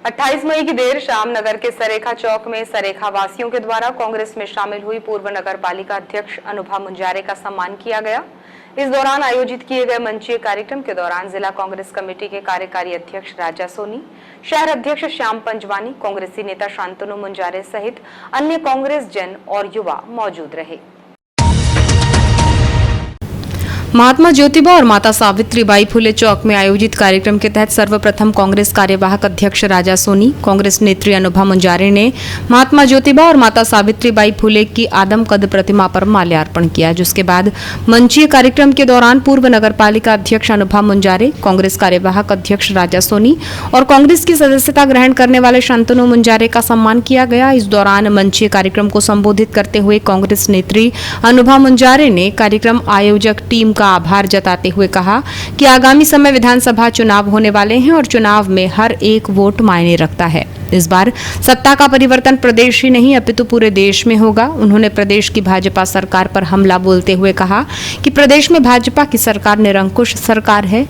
28 मई की देर शाम नगर के सरेखा चौक में सरेखा वासियों के द्वारा कांग्रेस में शामिल हुई पूर्व नगर पालिका अध्यक्ष अनुभा मुंजारे का सम्मान किया गया। इस दौरान आयोजित किए गए मंचीय कार्यक्रम के दौरान जिला कांग्रेस कमेटी के कार्यकारी अध्यक्ष राजा सोनी, शहर अध्यक्ष श्याम पंजवानी, कांग्रेसी नेता शांतनु मुंजारे सहित अन्य कांग्रेस जन और युवा मौजूद रहे। महात्मा ज्योतिबा और माता सावित्रीबाई फुले चौक में आयोजित कार्यक्रम के तहत सर्वप्रथम कांग्रेस कार्यवाहक अध्यक्ष राजा सोनी, कांग्रेस नेत्री अनुभा मुंजारे ने महात्मा ज्योतिबा और माता सावित्रीबाई फुले की आदमकद प्रतिमा पर माल्यार्पण किया, जिसके बाद मंचीय कार्यक्रम के दौरान पूर्व नगरपालिका अध्यक्ष अनुभा मुंजारे, कांग्रेस कार्यवाहक अध्यक्ष राजा सोनी और कांग्रेस की सदस्यता ग्रहण करने वाले शांतनु मुंजारे का सम्मान किया गया। इस दौरान मंचीय कार्यक्रम को संबोधित करते हुए कांग्रेस नेत्री अनुभा मुंजारे ने कार्यक्रम आयोजक टीम का आभार जताते हुए कहा कि आगामी समय विधानसभा चुनाव होने वाले हैं और चुनाव में हर एक वोट मायने रखता है। इस बार सत्ता का परिवर्तन प्रदेश ही नहीं अपितु पूरे देश में होगा। उन्होंने प्रदेश की भाजपा सरकार पर हमला बोलते हुए कहा कि प्रदेश में भाजपा की सरकार निरंकुश सरकार है।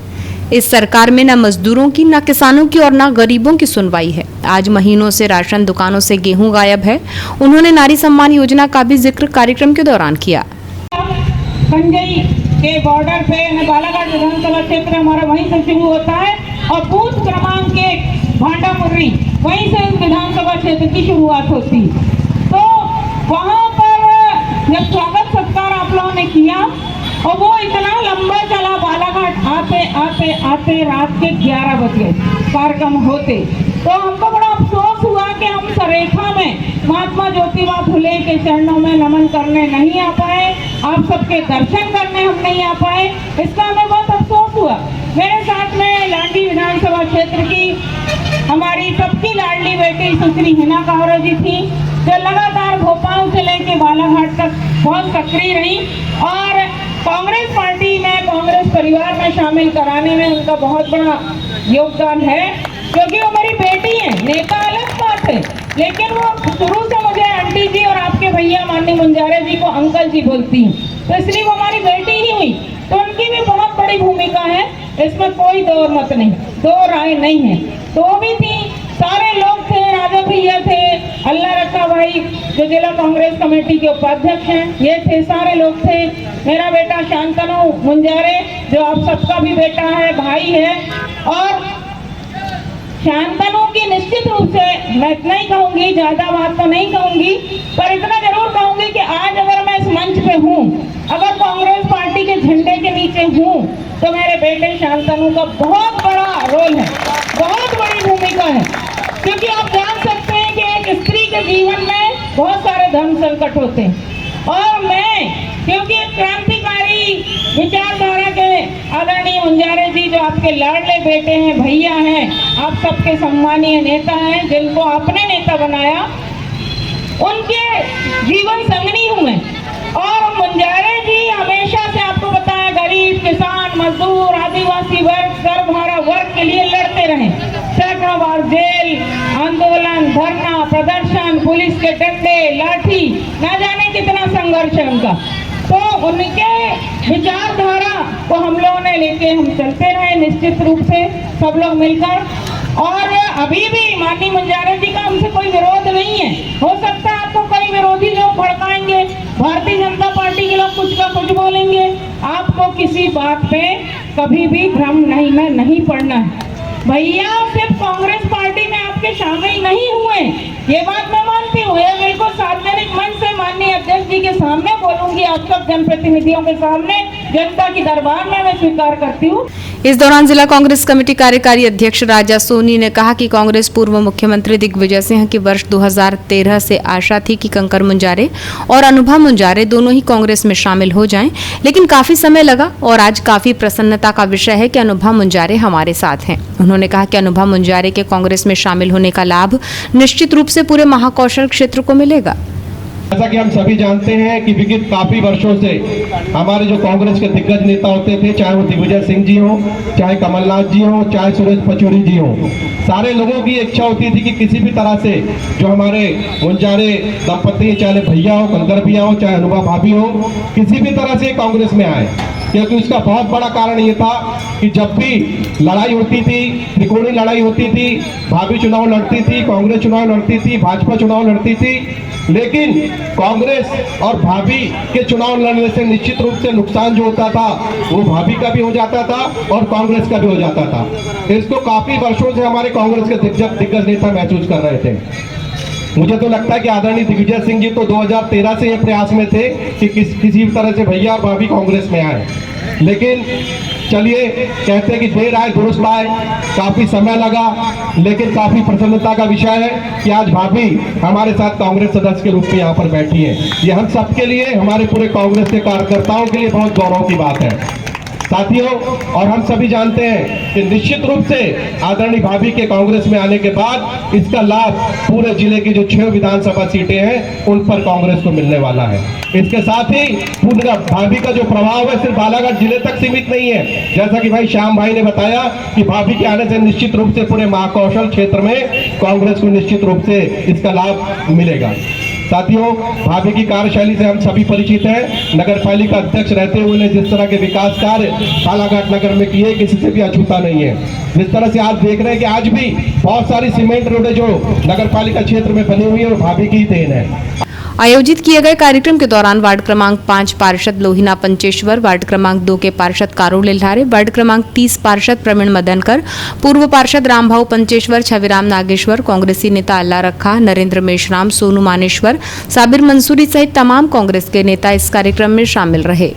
इस सरकार में न मजदूरों की, न किसानों की और न गरीबों की सुनवाई है। आज महीनों से राशन दुकानों से गेहूं गायब है। उन्होंने नारी सम्मान योजना का भी जिक्र कार्यक्रम के दौरान किया। के बॉर्डर पे बालाघाट विधानसभा क्षेत्र हमारा वहीं से शुरू होता है और बूथ क्रमांक 1 भांडामुर्री वहीं से विधानसभा क्षेत्र की शुरुआत होती। तो वहाँ पर जब स्वागत सत्कार आप लोगों ने किया और वो इतना लंबा चला, बालाघाट आते आते आते रात के 11 बजे कार्यक्रम होते, तो हमको बड़ा अफसोस हुआ कि हम सरेखा में महात्मा ज्योतिबा फुले के चरणों में नमन करने नहीं आ पाए, आप सबके दर्शन करने हम नहीं आ पाए। इसका हमें बहुत अफसोस हुआ। मेरे साथ में लाडली विधानसभा क्षेत्र की हमारी सबकी लाडली बेटी सुश्री हिना कावरे जी थी, जो लगातार भोपाल से लेके बालाघाट तक बहुत सक्रिय रही और कांग्रेस पार्टी में, कांग्रेस परिवार में शामिल कराने में उनका बहुत बड़ा योगदान है, क्योंकि वो मेरी बेटी है। नेता अलग बात है, लेकिन वो शुरू से मुझे आंटी जी और आपके भैया माननीय मुंजारे जी को अंकल जी बोलती हैं, तो इसलिए वो हमारी बेटी ही हुई। तो उनकी भी बहुत बड़ी भूमिका है, इसमें कोई दो राय नहीं है। तो वो भी थी, सारे लोग थे, राजा भैया थे, अल्लाह रखा भाई जो जिला कांग्रेस कमेटी के उपाध्यक्ष हैं, ये थे, सारे लोग थे। मेरा बेटा शांतनु मुंजारे जो आप सबका भी बेटा है, भाई है, और शांतनु की निश्चित रूप से मैं इतना ही कहूंगी, ज्यादा बात तो नहीं कहूंगी, पर इतना जरूर कहूंगी कि आज अगर मैं इस मंच पे हूँ, अगर कांग्रेस पार्टी के झंडे के नीचे हूँ, तो मेरे बेटे शांतनु का बहुत बड़ा रोल है, बहुत बड़ी भूमिका है। क्योंकि आप जान सकते हैं कि एक स्त्री के जीवन में बहुत सारे धर्म संकट होते हैं, और मैं क्योंकि एक क्रांतिकारी विचारधारा के आदरणीय मुंजारे जी जो आपके लाडले बेटे हैं, भैया हैं, आप सबके सम्मानीय नेता हैं, जिनको आपने नेता बनाया, उनके जीवन संगनी हूँ मैं। और मुंजारे जी हमेशा से आपको बताया गरीब, किसान, मजदूर, आदिवासी वर्ग, सर्वहारा वर्ग के लिए लड़ते रहे। सैकड़ों बार जेल, आंदोलन, धरना, प्रदर्शन, पुलिस के डंडे, लाठी, ना जाने कितना संघर्ष है उनका। तो उनके विचारधारा को हम लोगों ने लेके हम चलते रहे निश्चित रूप से सब लोग मिलकर, और अभी भी माननीय मुंजारे जी का हमसे कोई विरोध नहीं है। हो सकता है आपको कई विरोधी लोग भड़काएंगे, भारतीय जनता पार्टी के लोग कुछ का कुछ बोलेंगे, आपको किसी बात पे कभी भी भ्रम में नहीं पड़ना है। भैया सिर्फ कांग्रेस पार्टी में आपके शामिल नहीं हुए, ये बात मैं मानती हूँ, ये बिल्कुल सार्वजनिक मंच से माननीय अध्यक्ष जी के सामने बोलूंगी, आप सब जनप्रतिनिधियों के सामने, जनता की दरबार में मैं स्वीकार करती हूँ। इस दौरान जिला कांग्रेस कमेटी कार्यकारी अध्यक्ष राजा सोनी ने कहा कि कांग्रेस पूर्व मुख्यमंत्री दिग्विजय सिंह की वर्ष 2013 से आशा थी कि कंकर मुंजारे और अनुभा मुंजारे दोनों ही कांग्रेस में शामिल हो जाएं, लेकिन काफी समय लगा और आज काफी प्रसन्नता का विषय है कि अनुभा मुंजारे हमारे साथ हैं। उन्होंने कहा कि अनुभा मुंजारे के कांग्रेस में शामिल होने का लाभ निश्चित रूप से पूरे महाकौशल क्षेत्र को मिलेगा। जैसा कि हम सभी जानते हैं कि विगत काफी वर्षों से हमारे जो कांग्रेस के दिग्गज नेता होते थे, चाहे वो दिग्विजय सिंह जी हो, चाहे कमलनाथ जी हो, चाहे सुरेश पचौरी जी हो, सारे लोगों की इच्छा होती थी कि किसी भी तरह से जो हमारे मुंजारे दंपति, चाहे भैया हो, कंकर भैया हो, चाहे अनुभा भाभी हो, किसी भी तरह से कांग्रेस में आए। क्योंकि उसका बहुत बड़ा कारण ये था कि जब भी लड़ाई होती थी, त्रिकोणीय लड़ाई होती थी, भाभी चुनाव लड़ती थी, कांग्रेस चुनाव लड़ती थी, भाजपा चुनाव लड़ती थी, लेकिन कांग्रेस और भाभी के चुनाव लड़ने से निश्चित रूप से नुकसान जो होता था वो भाभी का भी हो जाता था और कांग्रेस का भी हो जाता था। इसको काफी वर्षों से हमारे कांग्रेस के दिग्गज नेता महसूस कर रहे थे। मुझे तो लगता है कि आदरणीय दिग्विजय सिंह जी तो 2013 से ये प्रयास में थे कि किसी भी तरह से भैया और भाभी कांग्रेस में आए, लेकिन चलिए कहते हैं कि देर आए दुरुस्त आए, काफी समय लगा, लेकिन काफी प्रसन्नता का विषय है कि आज भाभी हमारे साथ कांग्रेस सदस्य के रूप में यहाँ पर बैठी है। ये हम सबके लिए, हमारे पूरे कांग्रेस के कार्यकर्ताओं के लिए बहुत गौरव की बात है साथियों। और हम सभी जानते हैं कि निश्चित रूप से आदरणीय भाभी के कांग्रेस में आने के बाद इसका लाभ पूरे जिले की जो 6 विधानसभा सीटें हैं उन पर कांग्रेस को मिलने वाला है। इसके साथ ही पूरा भाभी का जो प्रभाव है सिर्फ बालाघाट जिले तक सीमित नहीं है। जैसा कि भाई श्याम भाई ने बताया कि भाभी के आने से निश्चित रूप से पूरे महाकौशल क्षेत्र में कांग्रेस को निश्चित रूप से इसका लाभ मिलेगा। साथियों, भाभी की कार्यशैली से हम सभी परिचित हैं। नगर पालिका अध्यक्ष रहते हुए ने जिस तरह के विकास कार्य बालाघाट नगर में किए, किसी से भी अछूता नहीं है। जिस तरह से आज देख रहे हैं कि आज भी बहुत सारी सीमेंट रोडें जो नगर पालिका क्षेत्र में बनी हुई है वो भाभी की ही देन है। आयोजित किए गए कार्यक्रम के दौरान वार्ड क्रमांक 5 पार्षद लोहिना पंचेश्वर, वार्ड क्रमांक 2 के पार्षद कारू लिल्हारे, वार्ड क्रमांक 30 पार्षद प्रवीण मदनकर, पूर्व पार्षद रामभाऊ पंचेश्वर, छविराम नागेश्वर, कांग्रेसी नेता अल्लाह रखा, नरेंद्र मेश्राम, सोनू मानेश्वर, साबिर मंसूरी सहित तमाम कांग्रेस के नेता इस कार्यक्रम में शामिल रहे।